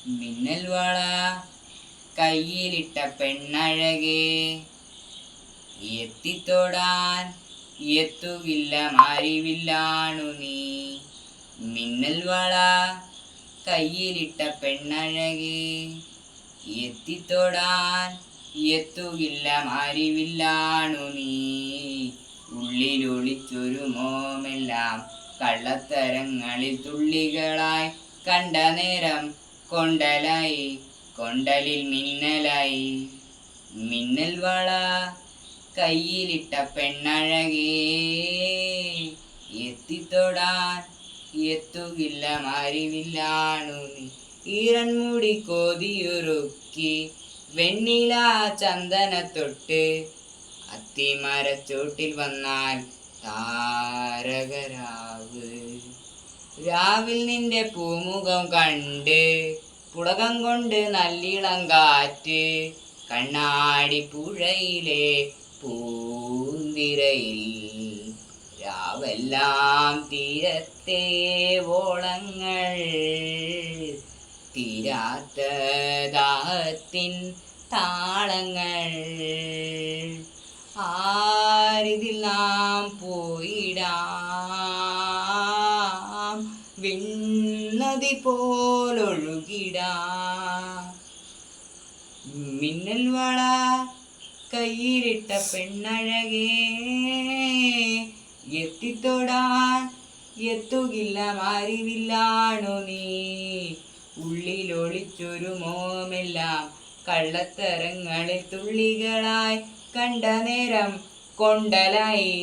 മിന്നൽ വള കയ്യിലിട്ട പെണ്ണഴകേ, എത്തിത്തൊടാൻ എത്തുകില്ല മാരിവില്ലാണു നീ. മിന്നൽ വള കയ്യിലിട്ട പെണ്ണഴകേ, എത്തിത്തൊടാൻ എത്തുകില്ല മാരിവില്ലാണു നീ. ഉള്ളിലൊളിച്ചൊരു മോമെല്ലാം കള്ളത്തരങ്ങളിൽ തുള്ളികളായി കണ്ട നേരം കൊണ്ടലായി, കൊണ്ടലിൽ മിന്നലായി. മിന്നൽ വള കയ്യിലിട്ട പെണ്ണഴകേ, എത്തിത്തൊടാൻ എത്തുകില്ല മാരിവില്ലാണു നീ. ഈറൻമുടി കോതിയുറുക്കി വെണ്ണില ചന്ദനത്തൊട്ട്, അത്തിമരച്ചോട്ടിൽ വന്നാൽ താരകരാവ്. രാവിൽ നിന്റെ പൂമുഖം കണ്ട് പുളകം കൊണ്ട് നല്ലിളം കാറ്റ്, കണ്ണാടി പുഴയിലെ പൂന്തിരയിൽ. രാവെല്ലാം തീരത്തെ ഓളങ്ങൾ, തീരാത്ത ദാഹത്തിൻ താളങ്ങൾ. ആരിതിൽ നാം പോയിടാം, വിണ്ണതി പോലൊഴുകിടാം. മിന്നൽ വള കയ്യിലിട്ട പെണ്ണഴകേ, എത്തിത്തൊടാൻ എത്തുകില്ല മാരിവില്ലാണു നീ. ഉള്ളിലൊളിച്ചൊരു മോമെല്ലാം കള്ളത്തരങ്ങളിൽ തുള്ളികളായി കണ്ട നേരം കൊണ്ടലായി,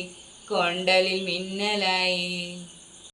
കൊണ്ടലിൽ മിന്നലായി.